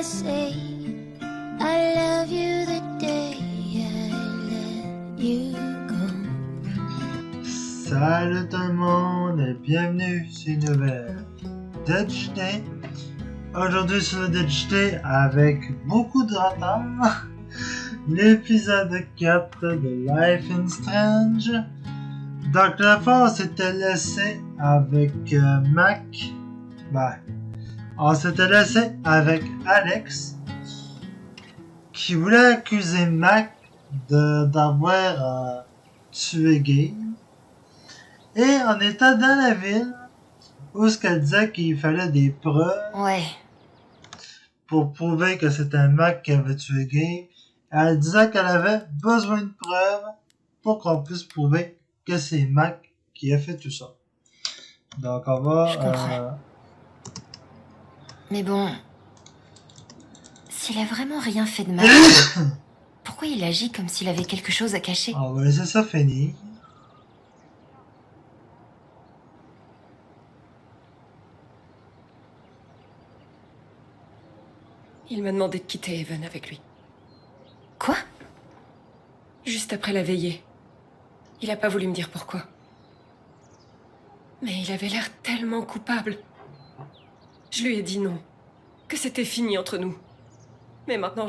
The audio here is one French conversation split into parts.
I say I love you the day I let you go. Salut tout le monde et bienvenue sur une nouvelle DJT. Aujourd'hui sur le DJT avec beaucoup de retard, l'épisode 4 de Life is Strange. Donc la fois on s'était laissé avec Mac. On s'était laissé avec Alex qui voulait accuser Mac d'avoir tué Gabe. Et on était dans la ville où ce qu'elle disait qu'il fallait des preuves pour prouver que c'était Mac qui avait tué Gabe. Elle disait qu'elle avait besoin de preuves pour qu'on puisse prouver que c'est Mac qui a fait tout ça. Donc on va... Je comprends. Mais bon... S'il a vraiment rien fait de mal, pourquoi il agit comme s'il avait quelque chose à cacher? On va laisser ça finir. Il m'a demandé de quitter Evan avec lui. Quoi? Juste après la veillée. Il a pas voulu me dire pourquoi. Mais il avait l'air tellement coupable. Je lui ai dit non. Que c'était fini entre nous. Mais maintenant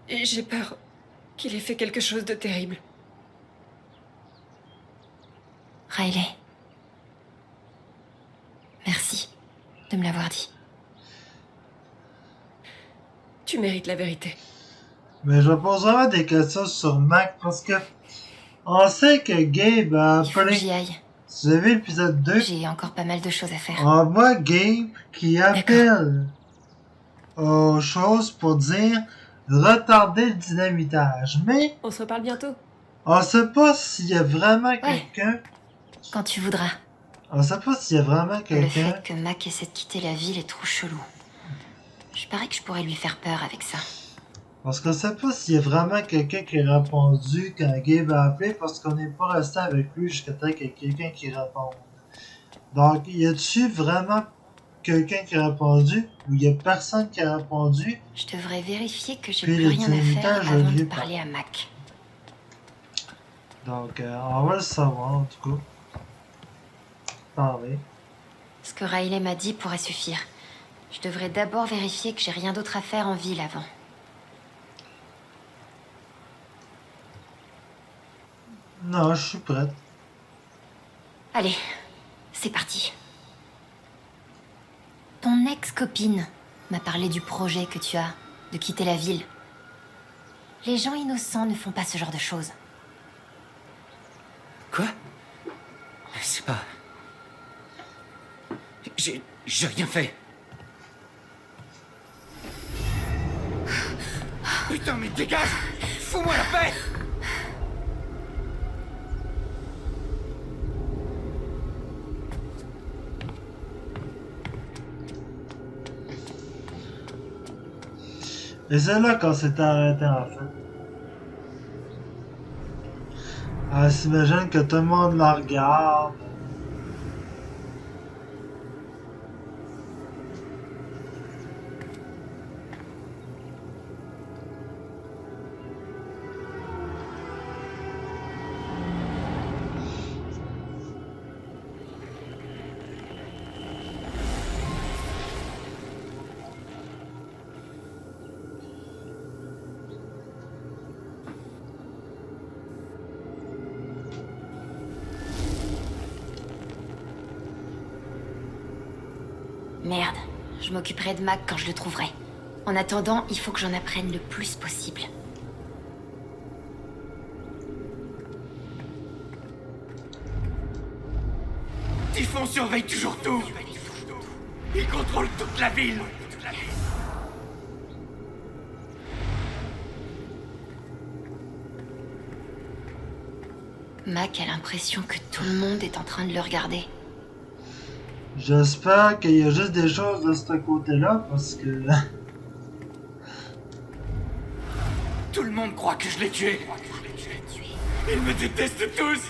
Et j'ai peur qu'il ait fait quelque chose de terrible. Riley. Merci de me l'avoir dit. Tu mérites la vérité. Mais je poserai des questions sur Mac parce que on sait que Gabe a Il faut que appelé. j'y aille. Si vous avez vu l'épisode 2, J'ai encore pas mal de choses à faire. on voit Gabe qui appelle aux choses pour dire retarder le dynamitage. Mais On se reparle bientôt. on sait pas s'il y a vraiment Ouais. quelqu'un. Quand tu voudras. On sait pas s'il y a vraiment Le quelqu'un. fait que Mac essaie de quitter la ville est trop chelou. Je parie que je pourrais lui faire peur avec ça. Parce qu'on sait pas s'il y a vraiment quelqu'un qui a répondu quand Gabe a appelé parce qu'on n'est pas resté avec lui jusqu'à temps qu'il y ait quelqu'un qui réponde. Donc, y a-tu vraiment quelqu'un qui a répondu ou y a personne qui a répondu? Je devrais vérifier que j'ai Puis plus le rien à faire dynamitage a avant de lieu parler à Mac. Donc, on va le savoir en tout cas. Parler. Ce que Riley m'a dit pourrait suffire. Je devrais d'abord vérifier que j'ai rien d'autre à faire en ville avant. Non, je suis prête. Allez, c'est parti. Ton ex-copine m'a parlé du projet que tu as de quitter la ville. Les gens innocents ne font pas ce genre de choses. Quoi? C'est pas... J'ai rien fait. Putain, mais dégage! Fous-moi la paix! Et c'est là qu'on s'était arrêté en fait. Elle s'imagine que tout le monde la regarde. Merde, je m'occuperai de Mac quand je le trouverai. En attendant, il faut que j'en apprenne le plus possible. Typhon surveille toujours tout. Il contrôle toute la ville. Mac a l'impression que tout le monde est en train de le regarder. J'espère qu'il y a juste des choses de ce côté-là parce que... Tout le monde croit que je l'ai tué. Ils me détestent tous.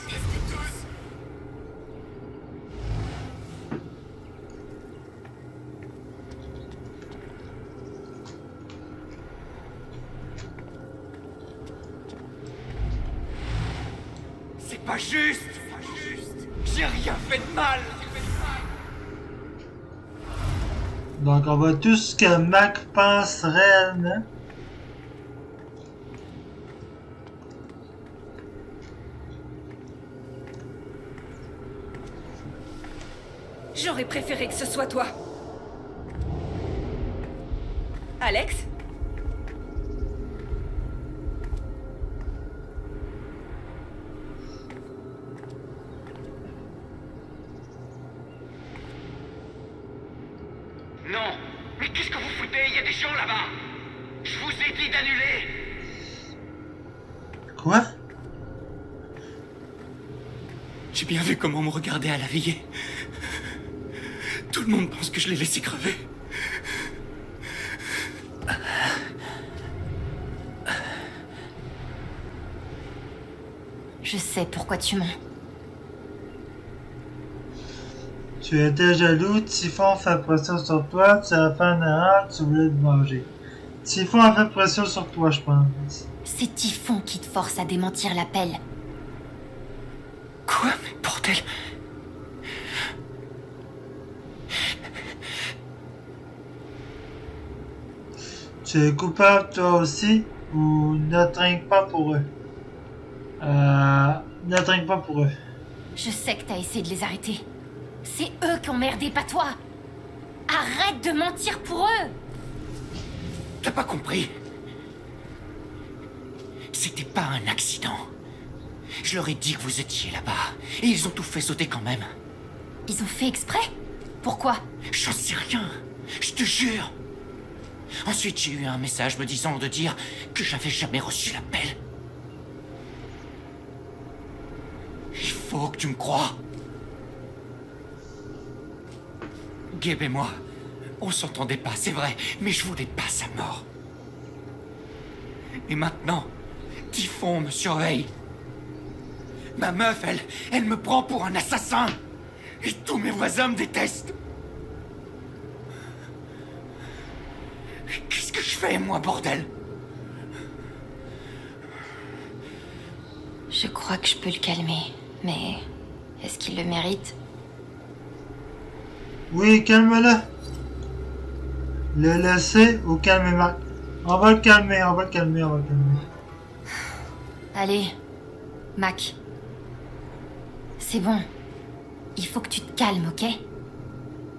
C'est pas juste. J'ai rien fait de mal. Donc on voit tout ce que Mac pense réellement. J'aurais préféré que ce soit toi. Alex? Non. Mais qu'est-ce que vous foutez? Il y a des gens là-bas. Je vous ai dit d'annuler. Quoi? J'ai bien vu comment on me regardait à la veillée. Tout le monde pense que je l'ai laissé crever. Je sais pourquoi tu mens. Tu étais jaloux, Typhon fait pression sur toi, tu as fait un erreur, tu voulais te manger. Typhon a fait pression sur toi, je pense. C'est Typhon qui te force à démentir l'appel. Quoi? Mais bordel. Tu es coupable toi aussi, ou ne trinque pas pour eux. Ne trinque pas pour eux. Je sais que t'as essayé de les arrêter. C'est eux qui ont merdé, pas toi. Arrête de mentir pour eux. T'as pas compris? C'était pas un accident. Je leur ai dit que vous étiez là-bas, et ils ont tout fait sauter quand même. Ils ont fait exprès? Pourquoi? J'en sais rien, je te jure. Ensuite, j'ai eu un message me disant de dire que j'avais jamais reçu l'appel. Il faut que tu me crois. Gabe et moi, on s'entendait pas, c'est vrai, mais je voulais pas sa mort. Et maintenant, Typhon me surveille. Ma meuf, elle me prend pour un assassin. Et tous mes voisins me détestent. Qu'est-ce que je fais, moi, bordel? Je crois que je peux le calmer, mais est-ce qu'il le mérite? Oui, calme-le. Le laisser ou calmer Mac. On va le calmer, on va le calmer, on va le calmer. Allez, Mac. C'est bon. Il faut que tu te calmes, ok?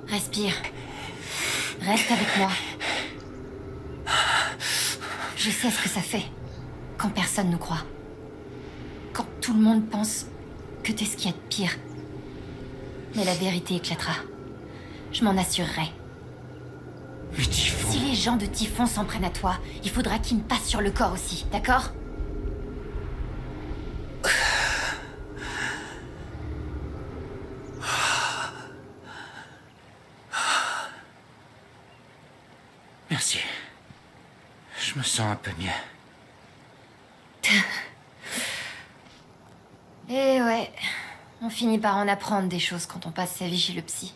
Respire. Reste avec moi. Je sais ce que ça fait quand personne nous croit. Quand tout le monde pense que t'es ce qu'il y a de pire. Mais la vérité éclatera. Je m'en assurerai. Mais Typhon... Si les gens de Typhon s'en prennent à toi, il faudra qu'ils me passent sur le corps aussi, d'accord? Merci. Je me sens un peu mieux. Eh ouais, on finit par en apprendre des choses quand on passe sa vie chez le psy.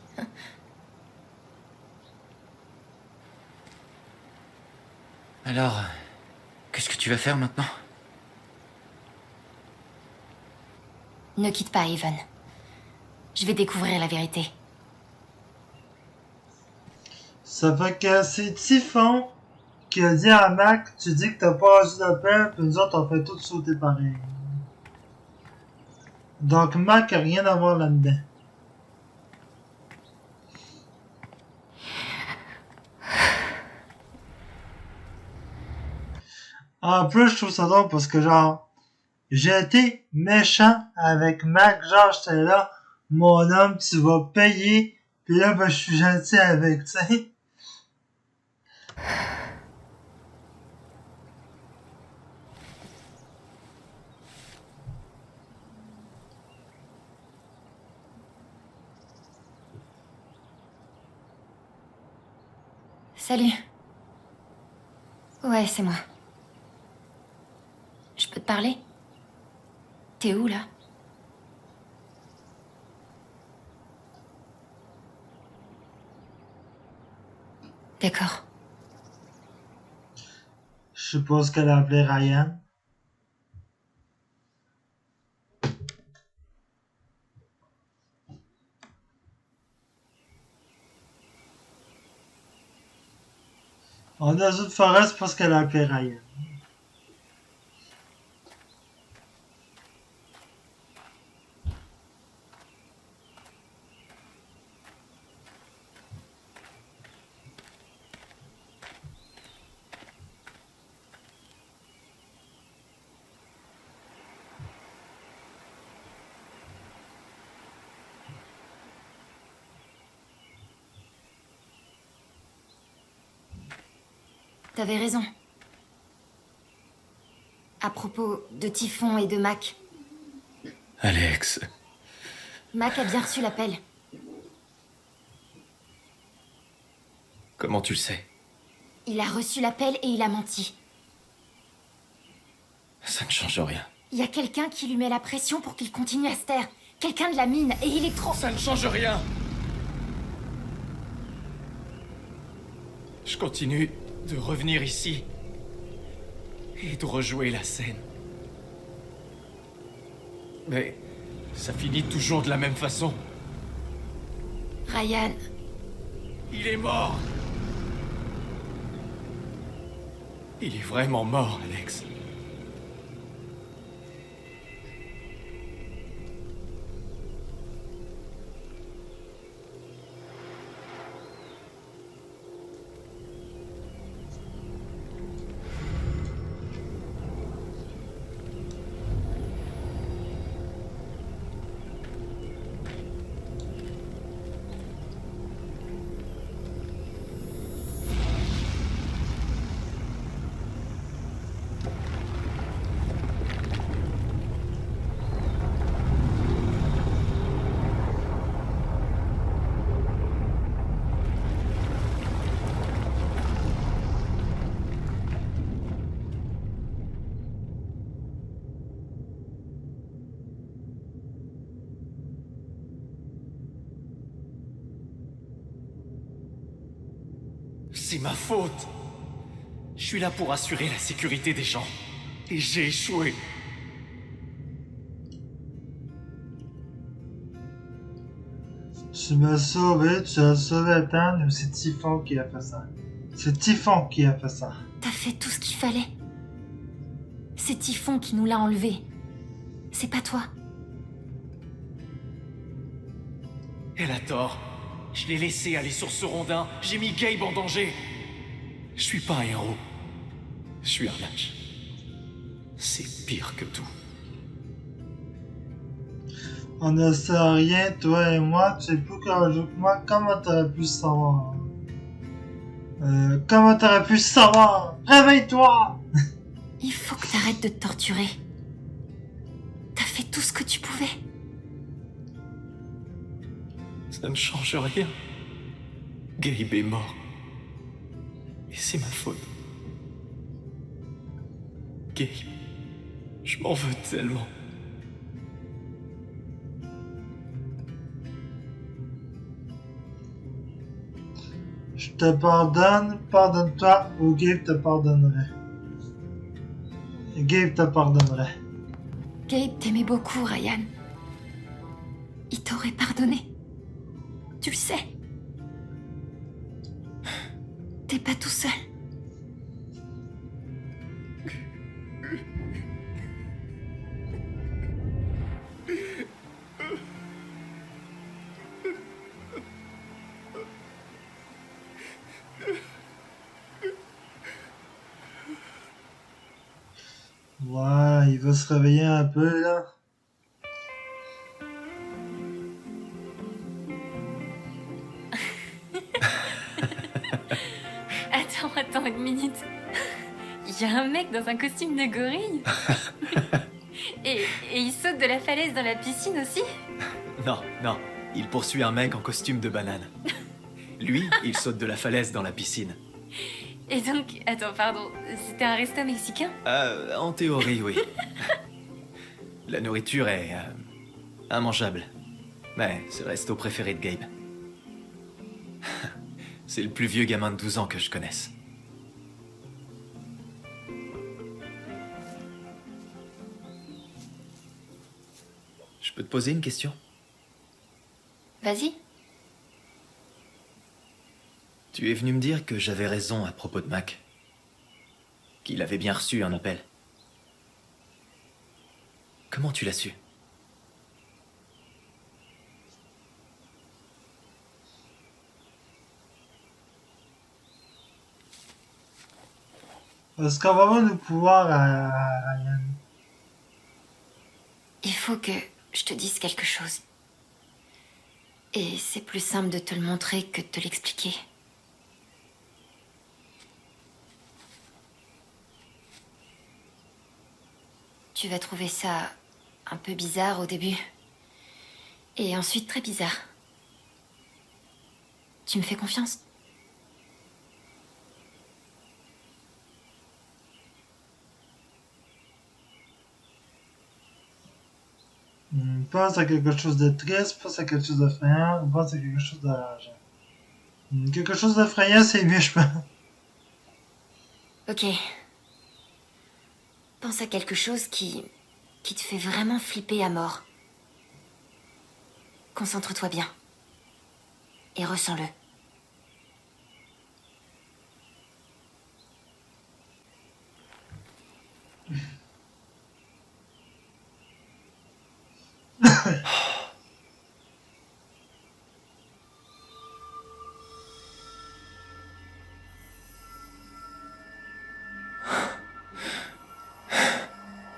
Alors, qu'est-ce que tu vas faire maintenant? Ne quitte pas, Evan. Je vais découvrir la vérité. Ça fait que c'est Typhon qui a dit à Mac, tu dis que t'as pas reçu d'appel, puis nous autres on fait tout sauter pareil. Donc Mac a rien à voir là-dedans. En plus, je trouve ça drôle parce que genre, j'ai été méchant avec Mac, genre j'étais là, mon homme, tu vas payer, puis là, ben, je suis gentil avec, tu sais. Salut. Ouais, c'est moi. Je peux te parler? T'es où, là? D'accord. Je suppose qu'elle a appelé Ryan. En oiseau de forêt, c'est parce qu'elle a appelé Ryan. T'avais raison. À propos de Typhon et de Mac. Alex. Mac a bien reçu l'appel. Comment tu le sais? Il a reçu l'appel et il a menti. Ça ne change rien. Il y a quelqu'un qui lui met la pression pour qu'il continue à se taire. Quelqu'un de la mine, et il est trop... Ça ne change rien. Je continue de revenir ici et de rejouer la scène. Mais ça finit toujours de la même façon. Ryan, Il est mort. Il est vraiment mort, Alex. C'est ma faute. Je suis là pour assurer la sécurité des gens. Et j'ai échoué. Tu m'as sauvé, tu as sauvé Ethan, ou c'est Typhon qui a fait ça? C'est Typhon qui a fait ça. t'as fait tout ce qu'il fallait. C'est Typhon qui nous l'a enlevé. C'est pas toi. Elle a tort. Je l'ai laissé aller sur ce rondin. J'ai mis Gabe en danger. Je suis pas un héros. Je suis un lâche. C'est pire que tout. On ne sait rien, toi et moi, tu es plus courageux que moi, comment t'aurais pu savoir? Comment t'aurais pu savoir? Réveille-toi! Il faut que t'arrêtes de te torturer. T'as fait tout ce que tu pouvais. Ça ne change rien. Gabe est mort. Et c'est ma faute. Gabe, je m'en veux tellement. Je te pardonne, pardonne-toi, ou Gabe te pardonnerait. Gabe te pardonnerait. Gabe t'aimait beaucoup, Ryan. Il t'aurait pardonné. Tu le sais. T'es pas tout seul. Ouais, il va se réveiller un peu là. Attends une minute. Il y a un mec dans un costume de gorille. et il saute de la falaise dans la piscine aussi. Non, non, il poursuit un mec en costume de banane. Lui, il saute de la falaise dans la piscine. Et donc, attends, pardon, c'était un resto mexicain? En théorie, oui. La nourriture est immangeable. Mais c'est le resto préféré de Gabe. C'est le plus vieux gamin de 12 ans que je connaisse. Je peux te poser une question? Vas-y. Tu es venu me dire que j'avais raison à propos de Mac. Qu'il avait bien reçu un appel. Comment tu l'as su? Est-ce qu'on va avoir le pouvoir à Ryan? Il faut que je te dise quelque chose. Et c'est plus simple de te le montrer que de te l'expliquer. Tu vas trouver ça un peu bizarre au début. Et ensuite très bizarre. Tu me fais confiance? Pense à quelque chose de triste, pense à quelque chose d'effrayant, ou pense à quelque chose de rageant. Quelque chose d'effrayant, c'est mieux, je pense. Ok. Pense à quelque chose qui te fait vraiment flipper à mort. Concentre-toi bien. Et ressens-le.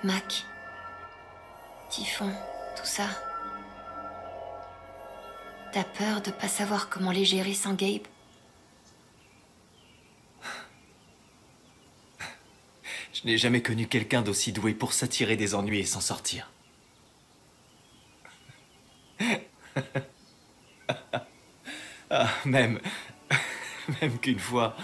Mac, Typhon, tout ça. T'as peur de pas savoir comment les gérer sans Gabe? Je n'ai jamais connu quelqu'un d'aussi doué pour s'attirer des ennuis et s'en sortir. Ah, même qu'une fois...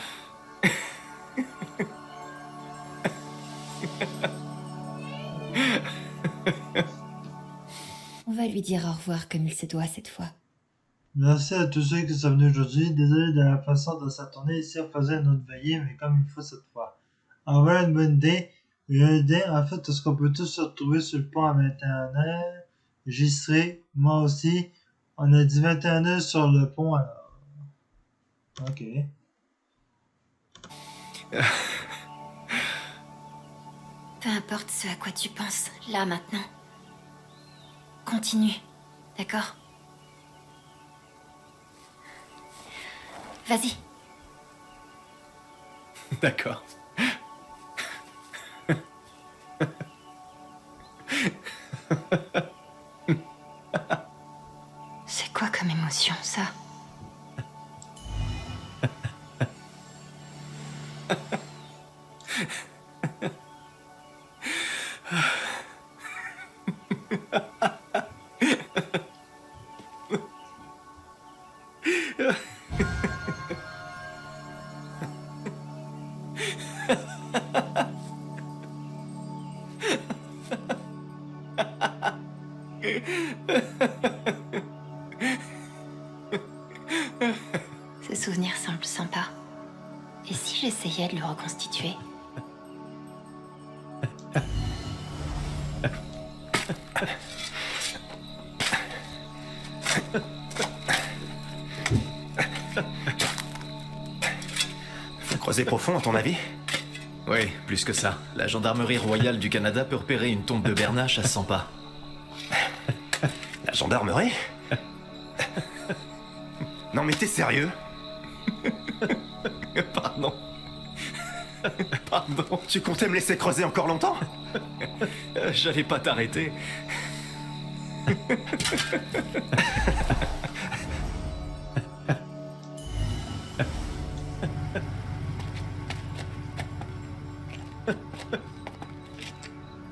On va lui dire au revoir comme il se doit cette fois. Merci à tous ceux qui sont venus aujourd'hui. Désolé de la façon dont ça tournait ici, on faisait une autre veillée, mais comme il faut cette fois. En voilà une bonne idée. Une idée, en fait, est-ce qu'on peut tous se retrouver sur le pont à 21h? J'y serai, moi aussi. On a dit 21h sur le pont, alors. Ok. Peu importe ce à quoi tu penses, là, maintenant. Continue, d'accord? Vas-y. D'accord. C'est quoi comme émotion, ça? Ce souvenir semble sympa. Et si j'essayais de le reconstituer? Faut creuser profond, à ton avis? Oui, plus que ça. La gendarmerie royale du Canada peut repérer une tombe de Bernache à 100 pas. La gendarmerie? Non mais t'es sérieux? Pardon. Pardon. Tu comptais me laisser creuser encore longtemps? J'allais pas t'arrêter.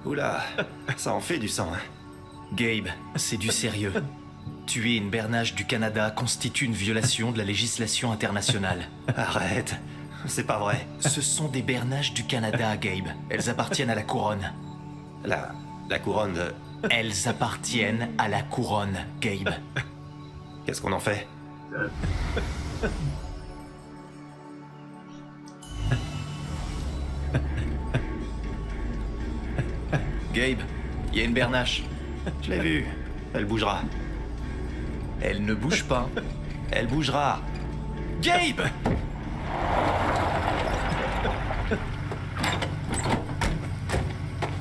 Oula, ça en fait du sang, hein. Gabe, c'est du sérieux. Tuer une bernache du Canada constitue une violation de la législation internationale. Arrête, c'est pas vrai. Ce sont des bernaches du Canada, Gabe. Elles appartiennent à la couronne. La couronne de... Elles appartiennent à la couronne, Gabe. Qu'est-ce qu'on en fait? Gabe, il y a une bernache. Je l'ai vue, elle bougera. Elle ne bouge pas. Elle bougera. Gabe!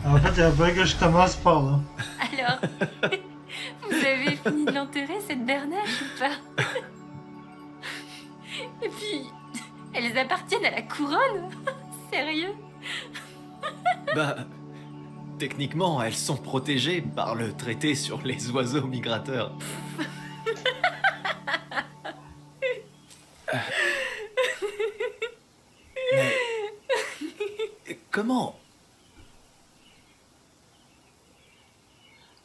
En fait, il faudrait que je commence par là. Alors, vous avez fini de l'enterrer, cette bernache, ou pas? Et puis, elles appartiennent à la couronne? Sérieux? Bah, techniquement, elles sont protégées par le traité sur les oiseaux migrateurs. Mais... Comment?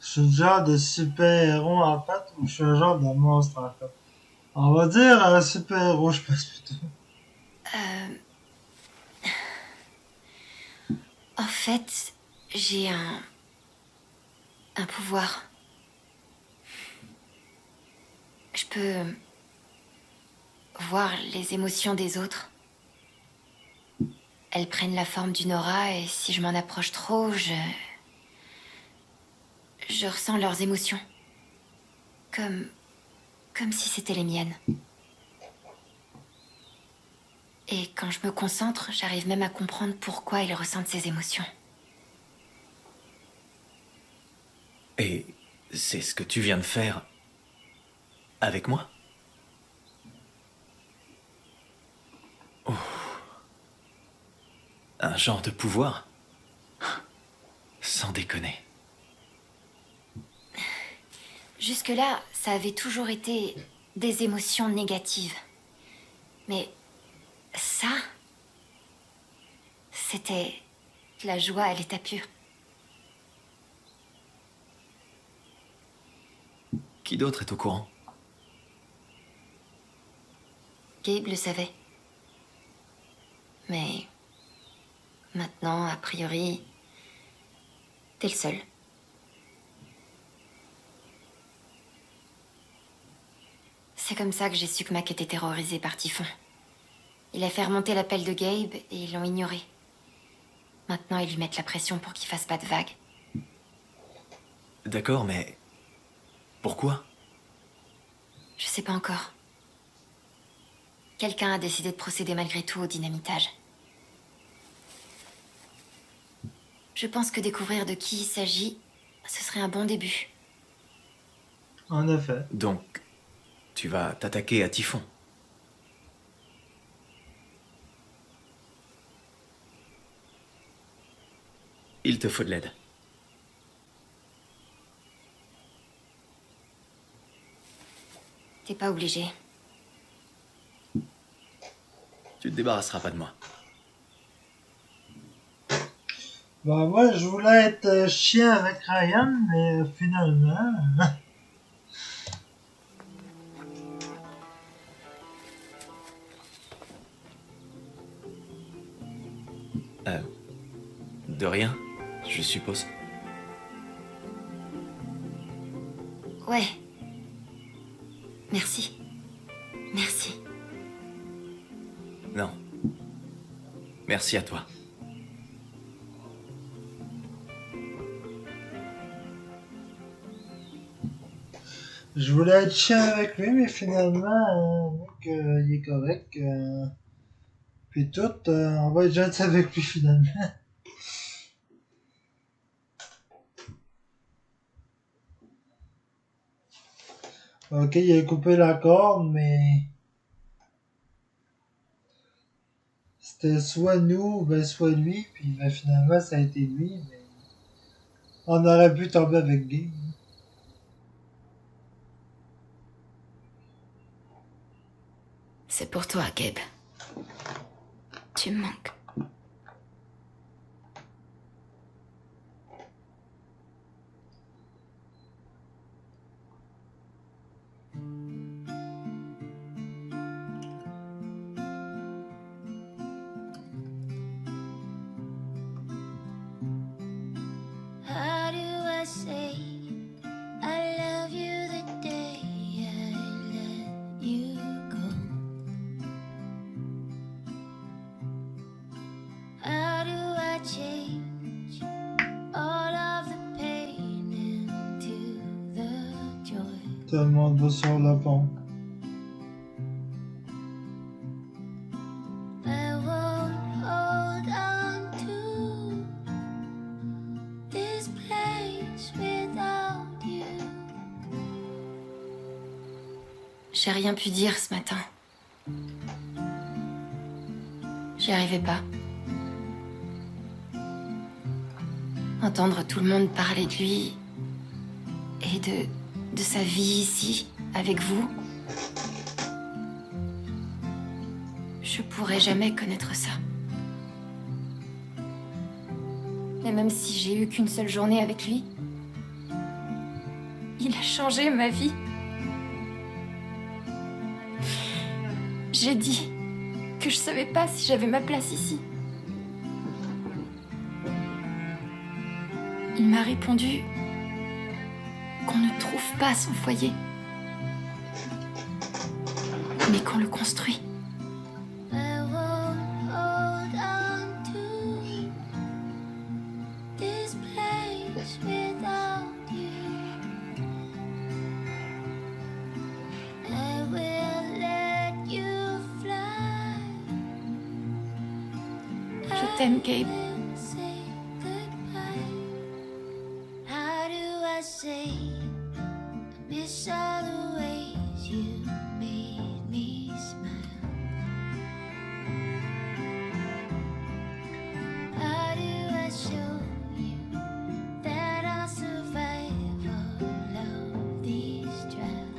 Je suis le genre de super-héros en fait, ou je suis un genre de monstre en fait. On va dire un super-héros, je pense plutôt. En fait, j'ai un pouvoir. Je peux voir les émotions des autres. Elles prennent la forme d'une aura et si je m'en approche trop, je ressens leurs émotions. Comme si c'était les miennes. Et quand je me concentre, j'arrive même à comprendre pourquoi ils ressentent ces émotions. Et c'est ce que tu viens de faire avec moi? Oh. Un genre de pouvoir? Sans déconner. Jusque-là, ça avait toujours été des émotions négatives. Mais ça, c'était de la joie à l'état pur. Qui d'autre est au courant? Gabe le savait. Mais maintenant, a priori, t'es le seul. C'est comme ça que j'ai su que Mac était terrorisé par Typhon. Il a fait remonter l'appel de Gabe et ils l'ont ignoré. Maintenant, ils lui mettent la pression pour qu'il fasse pas de vagues. D'accord, mais... Pourquoi? Je sais pas encore. Quelqu'un a décidé de procéder malgré tout au dynamitage. Je pense que découvrir de qui il s'agit, ce serait un bon début. En effet. Donc, tu vas t'attaquer à Typhon. Il te faut de l'aide. T'es pas obligé. Tu te débarrasseras pas de moi. Bah moi je voulais être chien avec Ryan, mais finalement... De rien, je suppose. Ouais. Merci. Merci. Non. Merci à toi. Je voulais être chien avec lui, mais finalement, vu qu'il est correct, puis tout, on va être gentil avec lui finalement. Ok, il a coupé la corde, mais c'était soit nous, ben soit lui, puis ben, finalement ça a été lui, mais on aurait pu tomber avec Guy. C'est pour toi, Gabe. Tu me manques. How do I say I love you the day I let you go? How do I change all of the pain into the joy? Tout le monde va sur le pont. I won't hold on to J'ai rien pu dire ce matin. J'y arrivais pas. Entendre tout le monde parler de lui et de sa vie ici, avec vous. Je pourrais jamais connaître ça. Et même si j'ai eu qu'une seule journée avec lui, il a changé ma vie. J'ai dit que je savais pas si j'avais ma place ici. Il m'a répondu qu'on ne trouve pas son foyer, mais qu'on le construit. I won't hold on to this place without you. I will let you fly. Je t'aime, Gabe. I will say goodbye. How do I say I miss all the ways you made me smile? How do I show you that I'll survive all of these trials?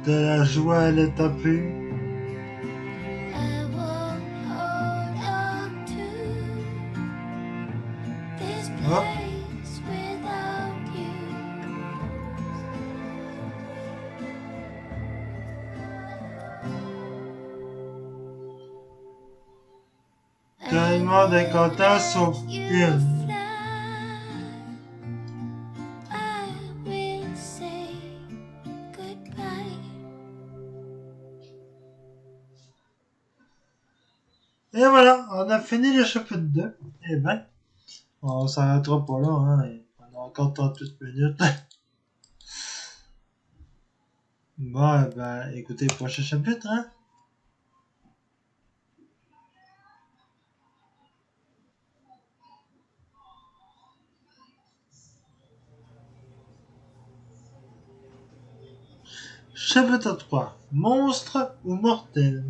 De la joie, elle est tapée. I won't hold on to this Oh. place without you. Tellement des quotas sont You bien. fly. I will say goodbye. Et voilà, on a fini le chapitre 2. Eh ben, on s'arrêtera pas là, hein. On a encore 38 minutes. Bon, eh ben, écoutez le prochain chapitre, hein. Chapitre 3. Monstre ou mortel?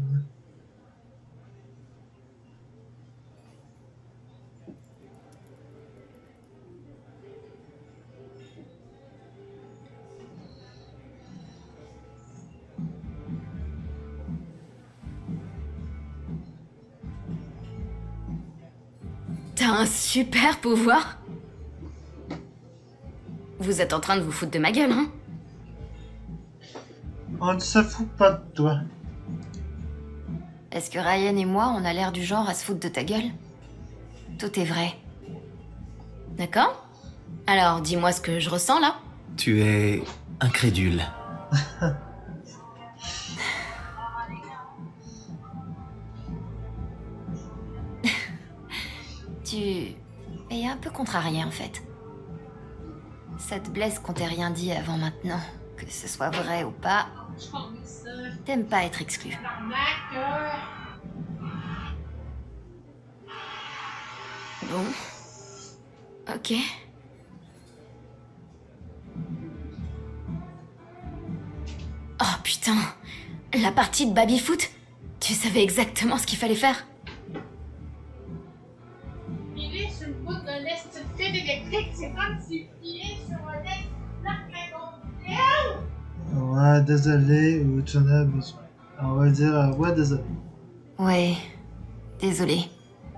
T'as un super pouvoir? Vous êtes en train de vous foutre de ma gueule, hein? On ne se fout pas de toi. Est-ce que Ryan et moi, on a l'air du genre à se foutre de ta gueule? Tout est vrai. D'accord? Alors, dis-moi ce que je ressens, là. Tu es incrédule. Tu es un peu contrarié, en fait. Ça te blesse qu'on t'ait rien dit avant maintenant, que ce soit vrai ou pas. T'aimes pas être exclu. Bon. Ok. Oh putain. La partie de baby-foot? Tu savais exactement ce qu'il fallait faire? Piler sur le bout d'un esti de fil électrique, c'est comme si piler sur un esti de plaque Ouais, désolé, ou tu en as besoin. On va dire, ouais, désolé. Ouais, désolé.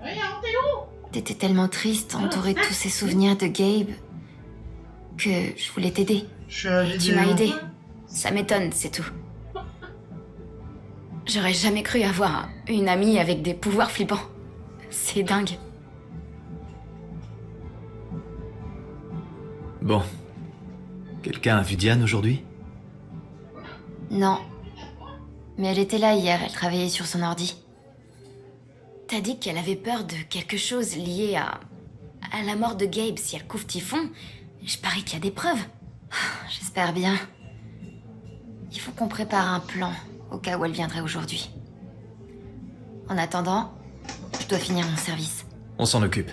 Voyons, t'es où? T'étais tellement triste, entouré de tous ces souvenirs de Gabe, que je voulais t'aider. Je suis à la Tu vidéo. m'as aidé. Ça m'étonne, c'est tout. J'aurais jamais cru avoir une amie avec des pouvoirs flippants. C'est dingue. Bon. Quelqu'un a vu Diane aujourd'hui? Non. Mais elle était là hier, elle travaillait sur son ordi. T'as dit qu'elle avait peur de quelque chose lié à la mort de Gabe si elle couvre Typhon. Je parie qu'il y a des preuves. J'espère bien. Il faut qu'on prépare un plan, au cas où elle viendrait aujourd'hui. En attendant, je dois finir mon service. On s'en occupe.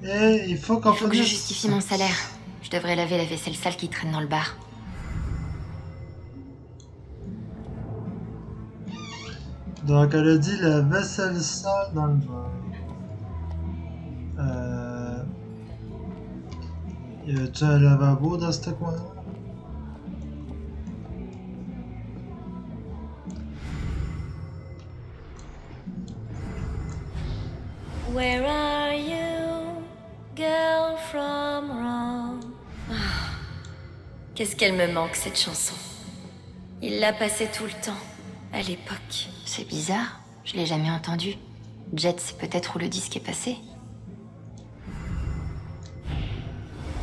Et il faut qu'on Il faut que je finisse. justifie mon salaire. Je devrais laver la vaisselle sale qui traîne dans le bar. Donc, elle a dit la vaisselle sale dans le bar. Y a-tu un lavabo dans ce coin-là? Where are you, girl from Rome? Qu'est-ce qu'elle me manque, cette chanson. Il la passait tout le temps, à l'époque. C'est bizarre, je l'ai jamais entendue. Jet, c'est peut-être où le disque est passé.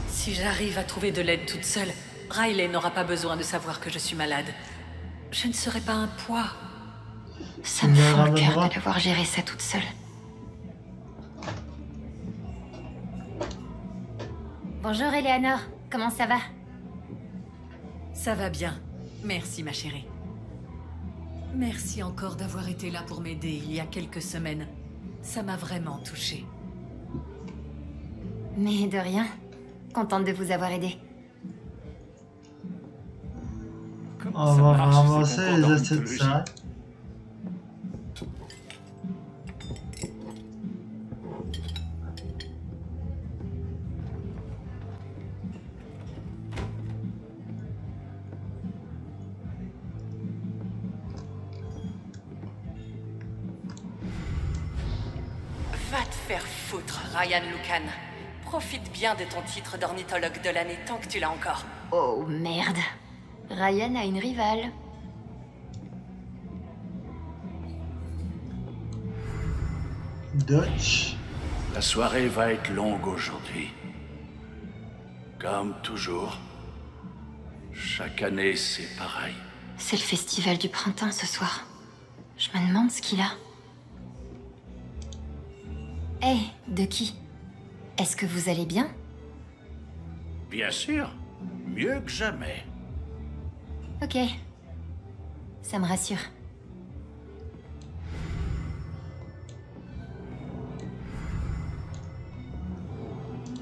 Si j'arrive à trouver de l'aide toute seule, Riley n'aura pas besoin de savoir que je suis malade. Je ne serai pas un poids. Ça me fend le cœur de devoir gérer ça toute seule. Bonjour Eleanor, comment ça va? Ça va bien. Merci, ma chérie. Merci encore d'avoir été là pour m'aider il y a quelques semaines. Ça m'a vraiment touchée. Mais de rien. Contente de vous avoir aidé. On va ramasser les assiettes sales. Va te faire foutre, Ryan Lucan. Profite bien de ton titre d'ornithologue de l'année tant que tu l'as encore. Oh merde. Ryan a une rivale. Dutch. La soirée va être longue aujourd'hui. Comme toujours. Chaque année, c'est pareil. C'est le festival du printemps ce soir. Je me demande ce qu'il a. Hé, Ducky. Est-ce que vous allez bien? Bien sûr, mieux que jamais. Ok. Ça me rassure.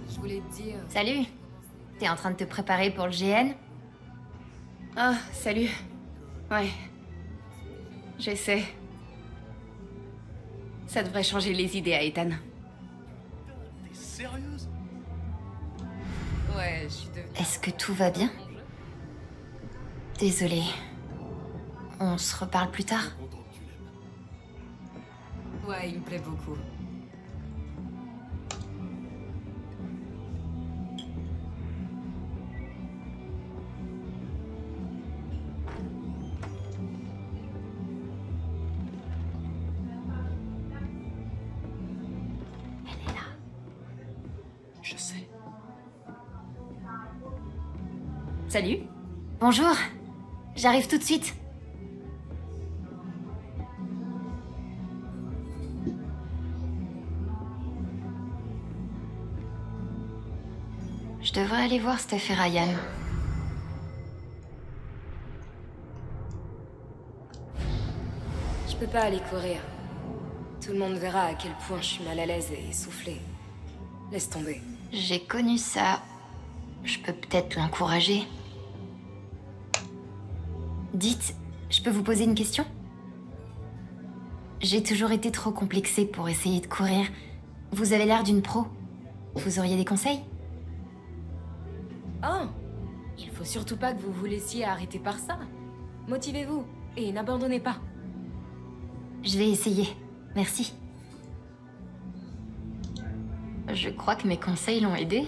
Je voulais te dire... Salut. T'es en train de te préparer pour le GN? Ah, salut. Ouais. J'essaie. Ça devrait changer les idées à Ethan. T'es sérieuse? Ouais, je suis devenue... Est-ce que tout va bien? Désolée. On se reparle plus tard? Ouais, il me plaît beaucoup. Elle est là. Je sais. Salut. Bonjour. J'arrive tout de suite. Je devrais aller voir Steph et Ryan. Je peux pas aller courir. Tout le monde verra à quel point je suis mal à l'aise et essoufflée. Laisse tomber. J'ai connu ça. Je peux peut-être l'encourager. Dites, je peux vous poser une question? J'ai toujours été trop complexée pour essayer de courir. Vous avez l'air d'une pro. Vous auriez des conseils? Oh! Il faut surtout pas que vous vous laissiez arrêter par ça. Motivez-vous et n'abandonnez pas. Je vais essayer. Merci. Je crois que mes conseils l'ont aidé.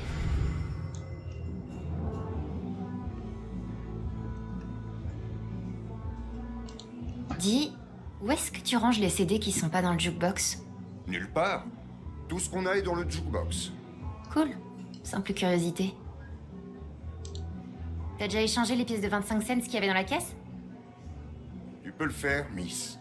Dis, où est-ce que tu ranges les CD qui sont pas dans le jukebox? Nulle part. Tout ce qu'on a est dans le jukebox. Cool. Simple curiosité. T'as déjà échangé les pièces de 25 cents qu'il y avait dans la caisse? Tu peux le faire, Miss.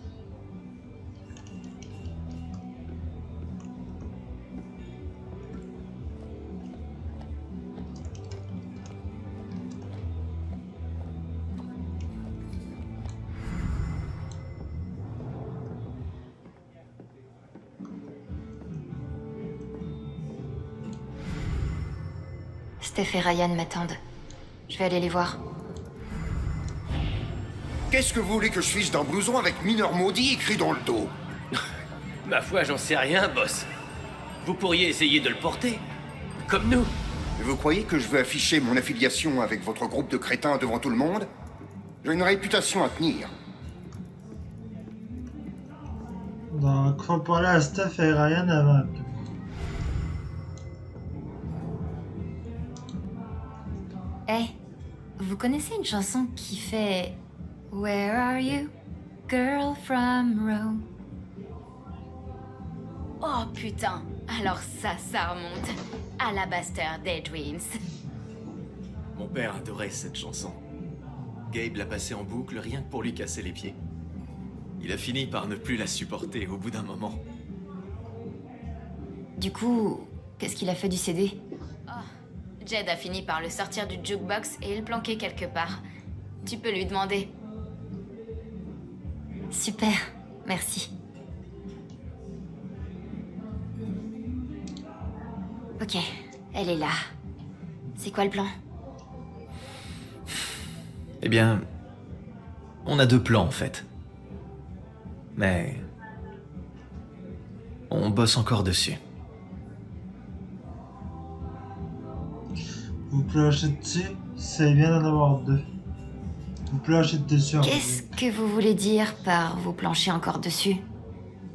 Steph et Ryan m'attendent. Je vais aller les voir. Qu'est-ce que vous voulez que je fiche d'un blouson avec mineur maudit écrit dans le dos? Ma foi, j'en sais rien, boss. Vous pourriez essayer de le porter. Comme nous. Vous croyez que je veux afficher mon affiliation avec votre groupe de crétins devant tout le monde? J'ai une réputation à tenir. Donc, faut parler à Steph et Ryan avant. Eh, vous connaissez une chanson qui fait Where are you, girl from Rome? Oh putain, alors ça remonte. Alabaster Daydreams. Mon père adorait cette chanson. Gabe l'a passée en boucle rien que pour lui casser les pieds. Il a fini par ne plus la supporter au bout d'un moment. Du coup, qu'est-ce qu'il a fait du CD? Oh, Jed a fini par le sortir du jukebox et le planquer quelque part. Tu peux lui demander. Super, merci. Ok, elle est là. C'est quoi le plan? Eh bien, on a 2 plans en fait. Mais on bosse encore dessus. Vous planchez dessus, c'est bien d'en avoir 2. Vous planchez dessus. Qu'est-ce que vous voulez dire par vous planchez encore dessus?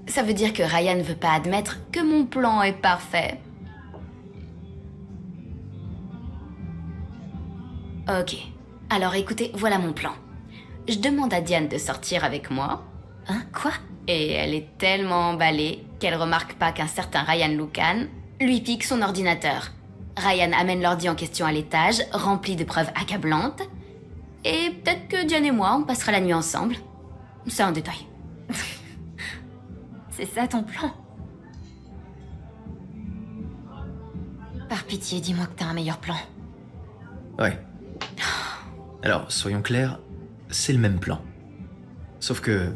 Ça veut dire que Ryan veut pas admettre que mon plan est parfait. Ok. Alors écoutez, voilà mon plan. Je demande à Diane de sortir avec moi. Hein? Quoi? Et elle est tellement emballée qu'elle remarque pas qu'un certain Ryan Lucan lui pique son ordinateur. Ryan amène l'ordi en question à l'étage, rempli de preuves accablantes. Et peut-être que Diane et moi, on passera la nuit ensemble. C'est un détail. C'est ça ton plan? Par pitié, dis-moi que t'as un meilleur plan. Ouais. Alors, soyons clairs, c'est le même plan. Sauf que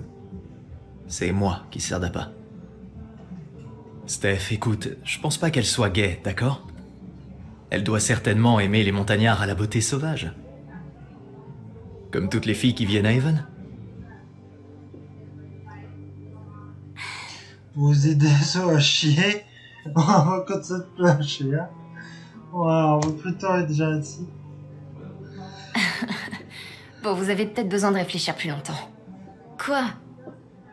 c'est moi qui sers d'appât. Steph, écoute, je pense pas qu'elle soit gaie, d'accord? Elle doit certainement aimer les montagnards à la beauté sauvage. Comme toutes les filles qui viennent à Haven. Vous aidez ça à chier. On va continuer de plancher, hein. Ouais, on va plutôt être gentil. Bon, vous avez peut-être besoin de réfléchir plus longtemps. Quoi?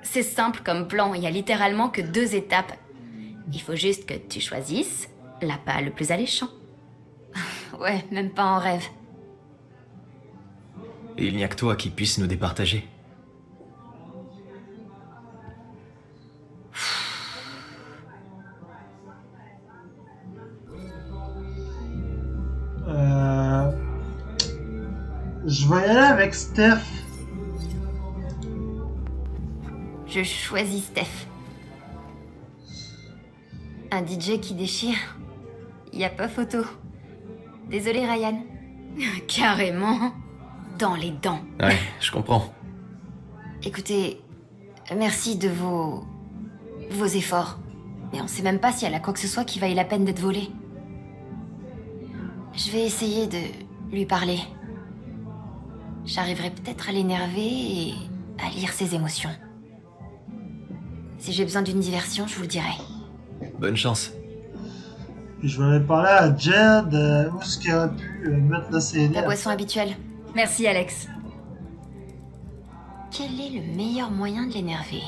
C'est simple comme plan, il y a littéralement que 2 étapes. Il faut juste que tu choisisses l'appât le plus alléchant. Ouais, même pas en rêve. Et il n'y a que toi qui puisse nous départager. Je vais y aller avec Steph. Je choisis Steph. Un DJ qui déchire. Y a pas photo. Désolé Ryan. Carrément. Dans les dents. Ouais, je comprends. Écoutez, merci de vos efforts. Mais on sait même pas si elle a quoi que ce soit qui vaille la peine d'être volé. Je vais essayer de lui parler. J'arriverai peut-être à l'énerver et à lire ses émotions. Si j'ai besoin d'une diversion, je vous le dirai. Bonne chance. Puis je vais aller parler à Jed, où est-ce qu'il aurait pu mettre le CD. La boisson habituelle. Merci, Alex. Quel est le meilleur moyen de l'énerver?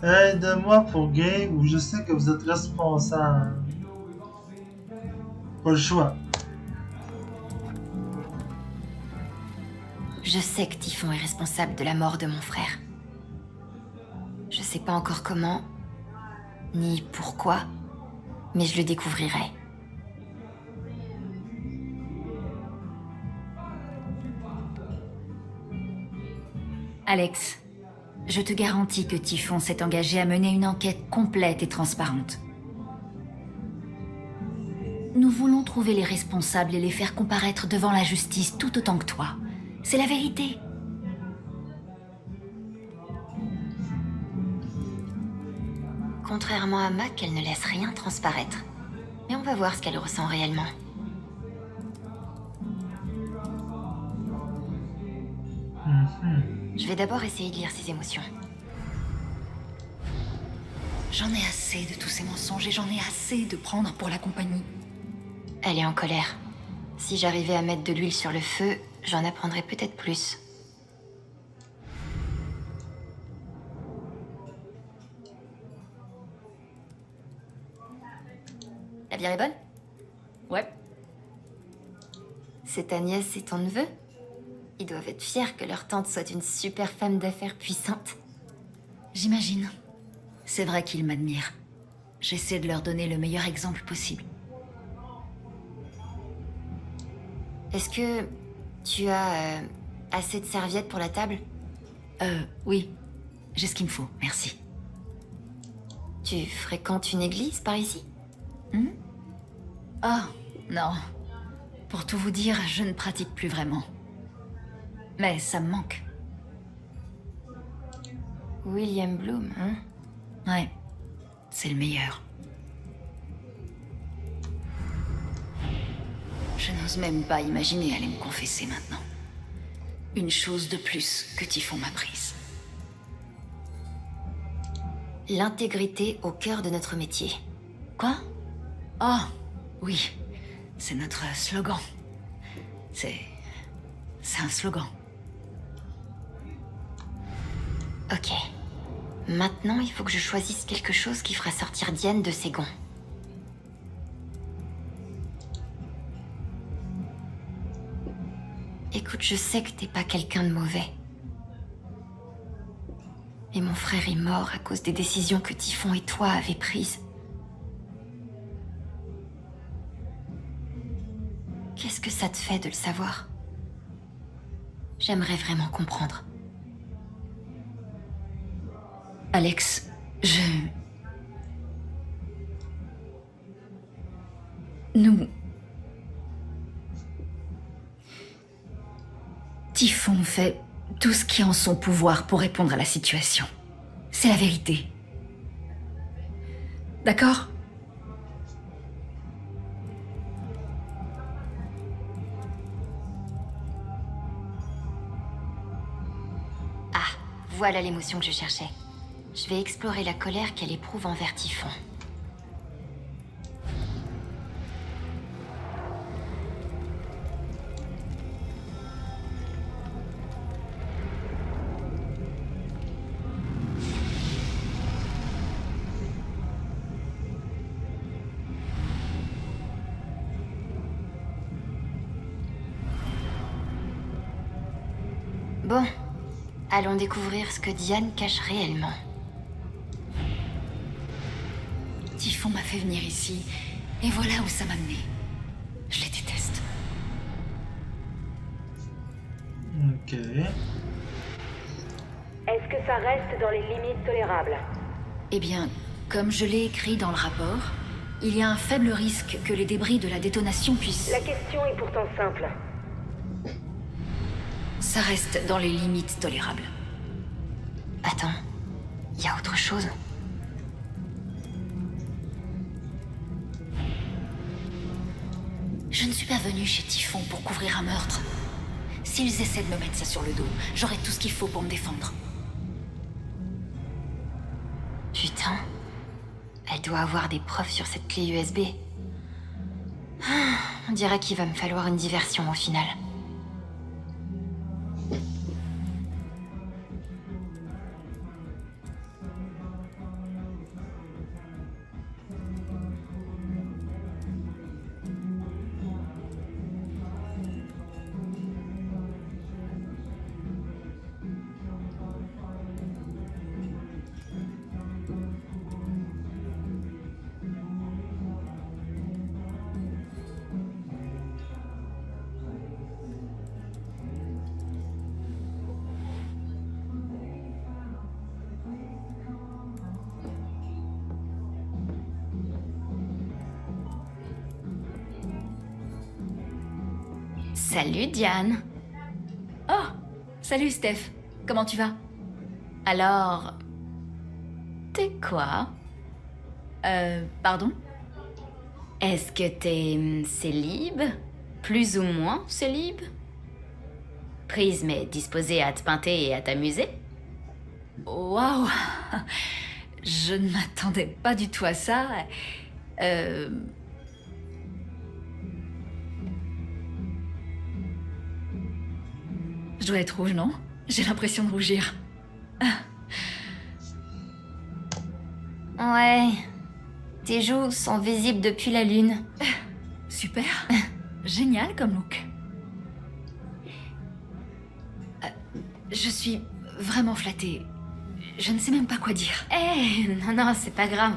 Aide-moi pour Gabe, ou je sais que vous êtes responsable. Pas le choix. Je sais que Typhon est responsable de la mort de mon frère. Je sais pas encore comment, ni pourquoi, mais je le découvrirai. Alex, je te garantis que Typhon s'est engagé à mener une enquête complète et transparente. Nous voulons trouver les responsables et les faire comparaître devant la justice tout autant que toi. C'est la vérité. Contrairement à Mac, elle ne laisse rien transparaître. Et on va voir ce qu'elle ressent réellement. Je vais d'abord essayer de lire ses émotions. J'en ai assez de tous ces mensonges et j'en ai assez de prendre pour la compagnie. Elle est en colère. Si j'arrivais à mettre de l'huile sur le feu, j'en apprendrais peut-être plus. La bière est bonne? Ouais. C'est ta nièce et ton neveu? Ils doivent être fiers que leur tante soit une super femme d'affaires puissante. J'imagine. C'est vrai qu'ils m'admirent. J'essaie de leur donner le meilleur exemple possible. Est-ce que tu as assez de serviettes pour la table? Oui. J'ai ce qu'il me faut, merci. Tu fréquentes une église par ici? Oh, non. Pour tout vous dire, je ne pratique plus vraiment. Mais ça me manque. William Bloom, hein? Ouais. C'est le meilleur. Je n'ose même pas imaginer aller me confesser maintenant. Une chose de plus que Typhon m'a prise. L'intégrité au cœur de notre métier. Quoi? Oh, oui. C'est notre slogan. C'est un slogan. Ok. Maintenant, il faut que je choisisse quelque chose qui fera sortir Diane de ses gonds. Écoute, je sais que t'es pas quelqu'un de mauvais. Mais mon frère est mort à cause des décisions que Typhon et toi avez prises. Qu'est-ce que ça te fait de le savoir? J'aimerais vraiment comprendre. Alex, Nous... Typhon fait tout ce qui est en son pouvoir pour répondre à la situation. C'est la vérité. D'accord? Ah, voilà l'émotion que je cherchais. Je vais explorer la colère qu'elle éprouve envers Typhon. Bon, allons découvrir ce que Diane cache réellement. Typhon m'a fait venir ici, et voilà où ça m'a mené. Je les déteste. Ok. Est-ce que ça reste dans les limites tolérables? Eh bien, comme je l'ai écrit dans le rapport, il y a un faible risque que les débris de la détonation puissent... La question est pourtant simple. Ça reste dans les limites tolérables. Attends, il y a autre chose. Je ne suis pas venue chez Typhon pour couvrir un meurtre. S'ils essaient de me mettre ça sur le dos, j'aurai tout ce qu'il faut pour me défendre. Putain, elle doit avoir des preuves sur cette clé USB. On dirait qu'il va me falloir une diversion au final. Salut Diane. Oh, salut Steph. Comment tu vas? Alors... T'es quoi? Pardon? Est-ce que t'es célib? Plus ou moins célib? Prise mais disposée à te pinter et à t'amuser? Waouh! Je ne m'attendais pas du tout à ça. Je dois être rouge, non? J'ai l'impression de rougir. Ouais. Tes joues sont visibles depuis la lune. Super. Génial comme look. Je suis vraiment flattée. Je ne sais même pas quoi dire. Non, c'est pas grave.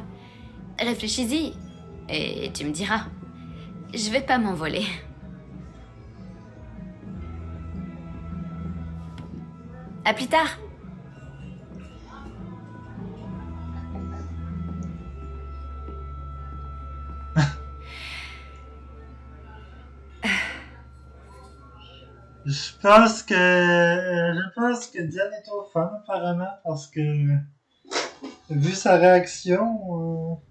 Réfléchis-y. Et tu me diras. Je vais pas m'envoler. À plus tard. Je pense que Diane est trop fan apparemment parce que vu sa réaction.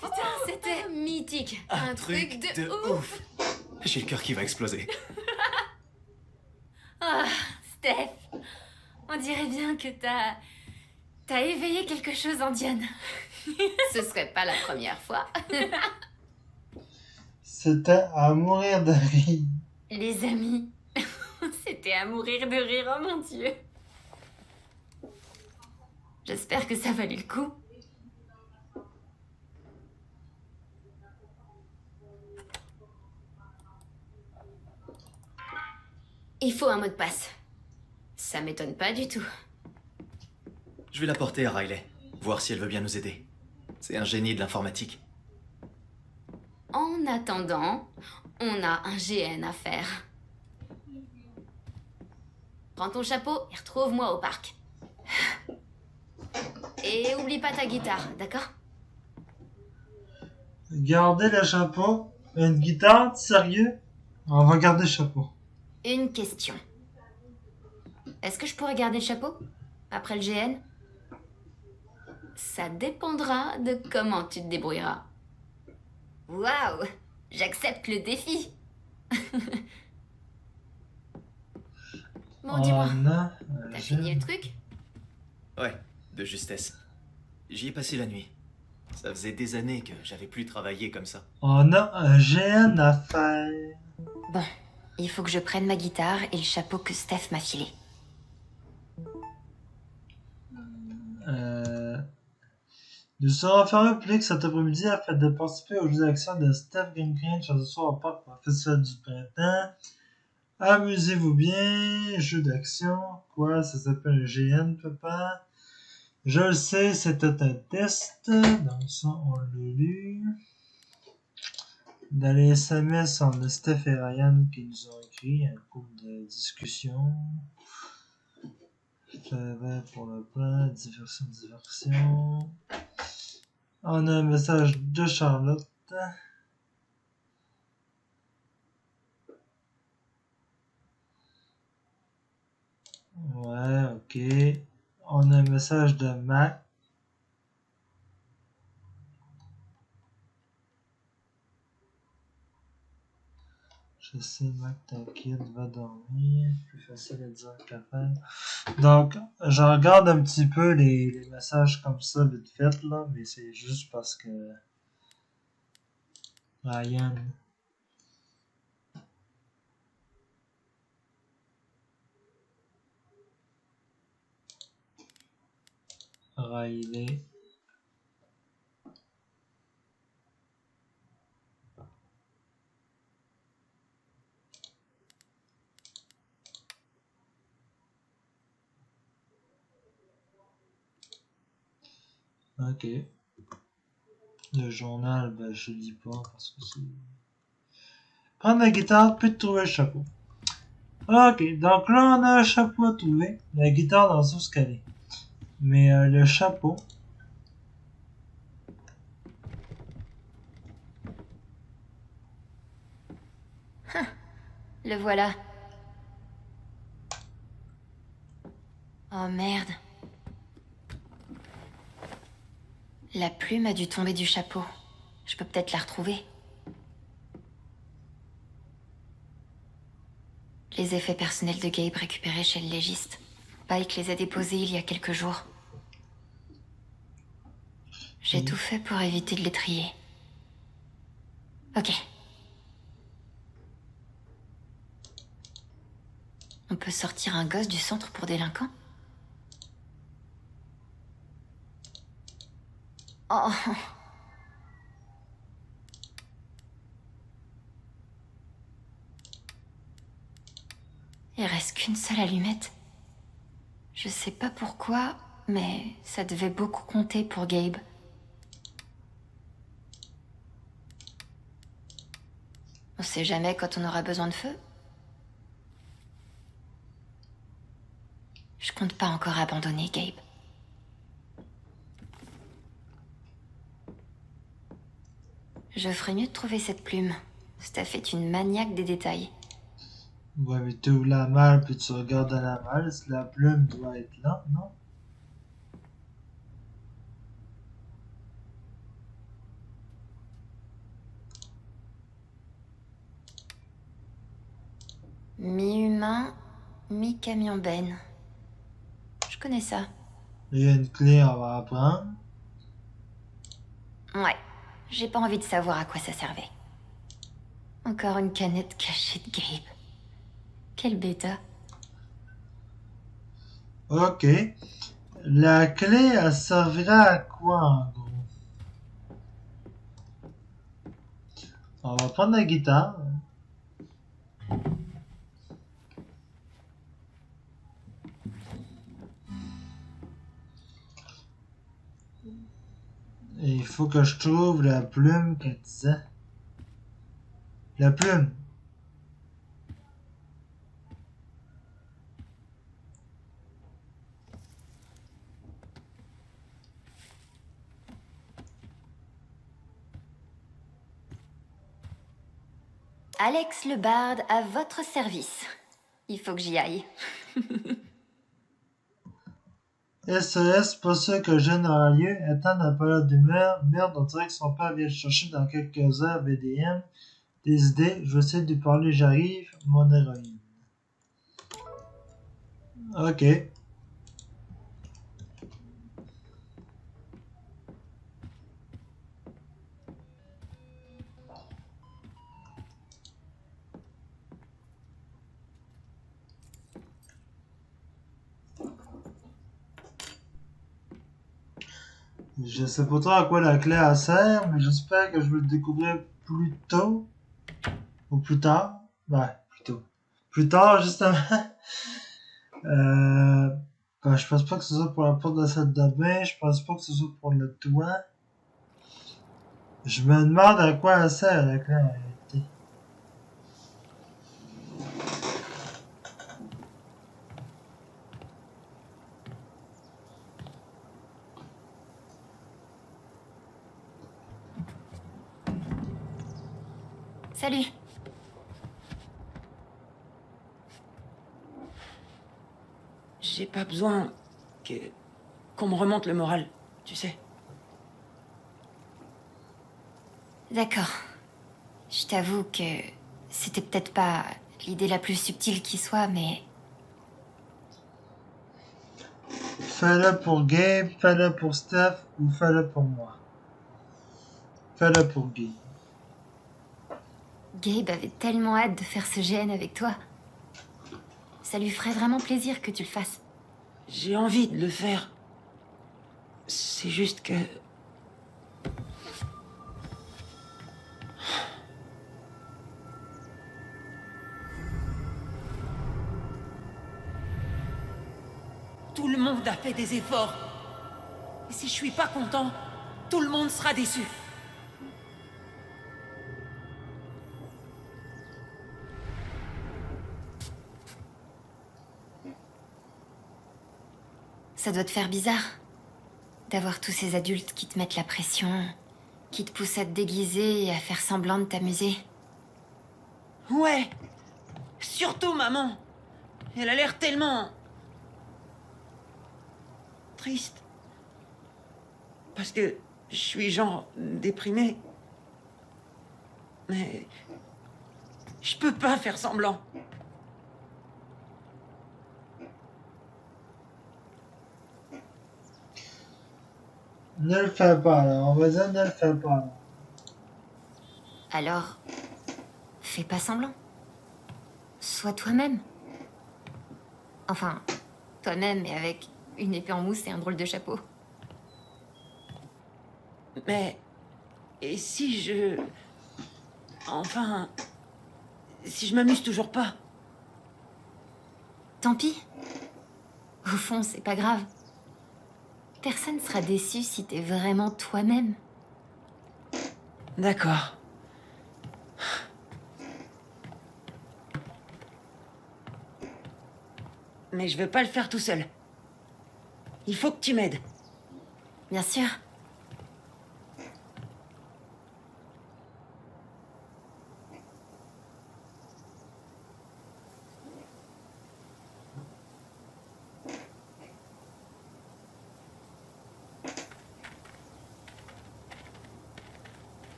Putain, c'était mythique. Un truc de ouf. J'ai le cœur qui va exploser. Ah, Steph, on dirait bien que t'as éveillé quelque chose en Diane. Ce serait pas la première fois. C'était à mourir de rire. Les amis, c'était à mourir de rire, oh mon Dieu. J'espère que ça valait le coup. Il faut un mot de passe. Ça m'étonne pas du tout. Je vais l'apporter à Riley, voir si elle veut bien nous aider. C'est un génie de l'informatique. En attendant, on a un GN à faire. Prends ton chapeau et retrouve-moi au parc. Et oublie pas ta guitare, d'accord? Gardez le chapeau. Une guitare, sérieux? On va garder le chapeau. Une question. Est-ce que je pourrais garder le chapeau? Après le GN? Ça dépendra de comment tu te débrouilleras. Waouh! J'accepte le défi! Bon, dis-moi, t'as fini le truc? Ouais, de justesse. J'y ai passé la nuit. Ça faisait des années que j'avais plus travaillé comme ça. On a un GN à faire. Bon, il faut que je prenne ma guitare et le chapeau que Steph m'a filé. Nous serons fermés au public cet après-midi afin de participer au jeu d'action de Steph Green ce soir au parc pour le festival du printemps. Amusez-vous bien, jeu d'action. Quoi, ça s'appelle un GN, papa? Je le sais, c'était un test. Donc ça, on l'a lu. Dans les SMS, on a Steph et Ryan qui nous ont écrit un cours de discussion. Travail pour le plan, diversion. On a un message de Charlotte. Ouais, ok. On a un message de Mac. Je sais, Mac, t'inquiète, va dormir. Plus facile à dire qu'à faire. Donc, je regarde un petit peu les messages comme ça, vite fait, là, mais c'est juste parce que Ryan. Riley. Ok. Le journal, ben je lis pas parce que c'est... Prendre la guitare, puis trouver le chapeau. Ok, donc là on a un chapeau à trouver. La guitare dans ce qu'elle est. Mais le chapeau... Le voilà. Oh merde. La plume a dû tomber du chapeau. Je peux peut-être la retrouver. Les effets personnels de Gabe récupérés chez le légiste. Pike les a déposés il y a quelques jours. J'ai tout fait pour éviter de les trier. Ok. On peut sortir un gosse du centre pour délinquants? Oh. Il reste qu'une seule allumette. Je sais pas pourquoi, mais ça devait beaucoup compter pour Gabe. On sait jamais quand on aura besoin de feu. Je compte pas encore abandonner Gabe. Je ferais mieux de trouver cette plume. Steph est une maniaque des détails. Ouais, mais tu ouvres la malle puis tu regardes dans la malle, la plume doit être là, non? Mi-humain, mi-camion benne. Je connais ça. Il y a une clé, on va apprendre. Ouais, j'ai pas envie de savoir à quoi ça servait. Encore une canette cachée de Gabe. Quelle bêta. Ok. La clé, elle servira à quoi en gros? On va prendre la guitare. Et il faut que je trouve la plume qu'elle disait. La plume. Alex le barde à votre service. Il faut que j'y aille. SOS, pas sûr que Jeanne aura lieu. Attends la période d'humeur. Merde, on dirait que son père vient le chercher dans quelques heures. VDM. Des idées. Je vais essayer de lui parler. J'arrive. Mon héroïne. Ok. Je sais pas trop à quoi la clé elle sert, mais j'espère que je vais le découvrir plus tôt. Ou plus tard. Ouais, plus tôt. Plus tard, justement. Je pense pas que ce soit pour la porte de la salle de bain. Je pense pas que ce soit pour le toit. Je me demande à quoi elle sert la clé en réalité. Salut. J'ai pas besoin qu'on me remonte le moral, tu sais. D'accord. Je t'avoue que c'était peut-être pas l'idée la plus subtile qui soit, mais... Fais-le pour Gabe, fais-le pour Steph ou fais-le pour moi. Fais-le pour Gabe. Gabe avait tellement hâte de faire ce GN avec toi. Ça lui ferait vraiment plaisir que tu le fasses. J'ai envie de le faire. C'est juste que... Tout le monde a fait des efforts. Et si je suis pas content, tout le monde sera déçu. Ça doit te faire bizarre d'avoir tous ces adultes qui te mettent la pression, qui te poussent à te déguiser et à faire semblant de t'amuser. Ouais. Surtout maman. Elle a l'air tellement... triste. Parce que je suis genre déprimé. Mais je peux pas faire semblant. Ne le fais pas, là. On va dire ne le fais pas, là. Alors, fais pas semblant. Sois toi-même. Enfin, toi-même, mais avec une épée en mousse et un drôle de chapeau. Mais... Et si je... Enfin... Si je m'amuse toujours pas? Tant pis. Au fond, c'est pas grave. Personne sera déçu si t'es vraiment toi-même. D'accord. Mais je veux pas le faire tout seul. Il faut que tu m'aides. Bien sûr.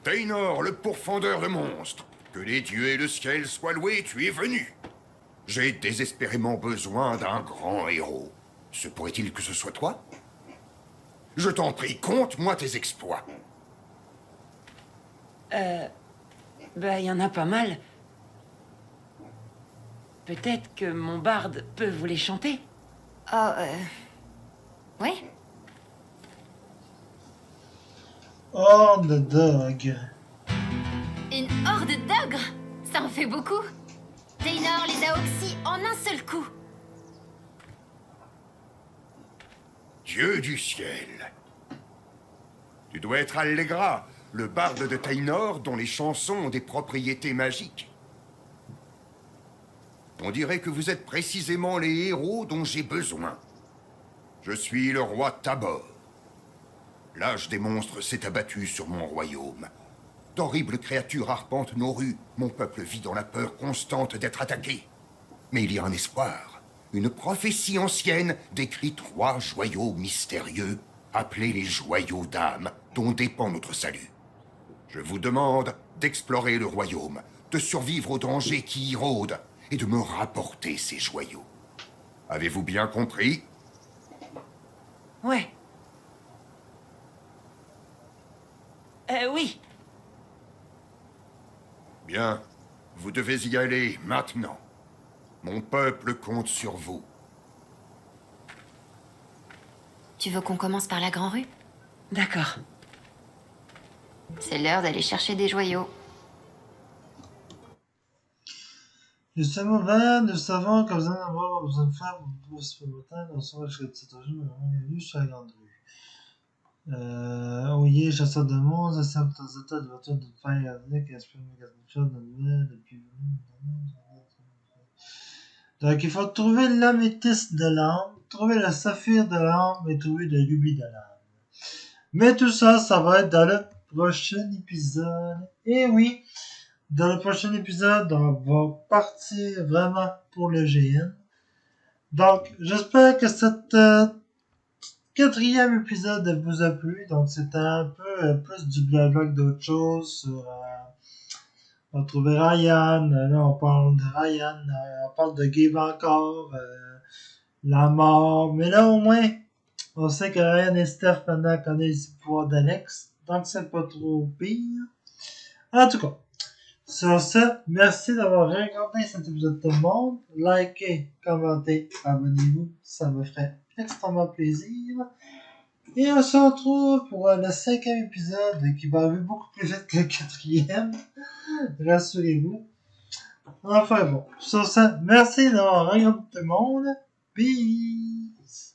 Taynor, le pourfendeur de monstres. Que les dieux et le ciel soient loués, tu es venu. J'ai désespérément besoin d'un grand héros. Se pourrait-il que ce soit toi? Je t'en prie, conte-moi tes exploits. Bah, y en a pas mal. Peut-être que mon barde peut vous les chanter? Oh, ouais. Horde de dogs. Une horde d'ogres? Ça en fait beaucoup. Taynor les a oxy en un seul coup. Dieu du ciel. Tu dois être Allegra, le barde de Taynor dont les chansons ont des propriétés magiques. On dirait que vous êtes précisément les héros dont j'ai besoin. Je suis le roi Tabor. L'âge des monstres s'est abattu sur mon royaume. D'horribles créatures arpentent nos rues. Mon peuple vit dans la peur constante d'être attaqué. Mais il y a un espoir. Une prophétie ancienne décrit 3 joyaux mystérieux, appelés les joyaux d'âme, dont dépend notre salut. Je vous demande d'explorer le royaume, de survivre aux dangers qui y rôdent, et de me rapporter ces joyaux. Avez-vous bien compris? Ouais. Oui. Bien. Vous devez y aller maintenant. Mon peuple compte sur vous. Tu veux qu'on commence par la Grand Rue? D'accord. C'est l'heure d'aller chercher des joyaux. Nous sommes ouverts, nous savons que vous en avez besoin de faire pour ce matin, dans son de cette journée, bienvenue sur la Grande Rue. Oyez, chasseur de monstres, accepte aux états de voiture de fer avec, esprit mécanicien de nouvelles, depuis. Donc, il faut trouver l'améthyste de l'âme, trouver le saphir de l'âme et trouver le rubis de l'âme. Mais tout ça, ça va être dans le prochain épisode. Et oui, dans le prochain épisode, on va partir vraiment pour le GN. Donc, j'espère que cette 4e épisode vous a plu. Donc, c'était un peu plus du blabla que d'autres choses sur... on va trouver Ryan, là on parle de Ryan, on parle de Gabe encore, la mort, mais là au moins, on sait que Ryan et Steph maintenant connaissent le pouvoir d'Alex, donc c'est pas trop pire. En tout cas, sur ce, merci d'avoir regardé cet épisode tout le monde, likez, commentez, abonnez-vous, ça me ferait extrêmement plaisir. Et on se retrouve pour le 5e épisode qui va arriver beaucoup plus vite que le 4e. Rassurez-vous. Enfin bon, sur ça, merci d'avoir regardé tout le monde. Peace.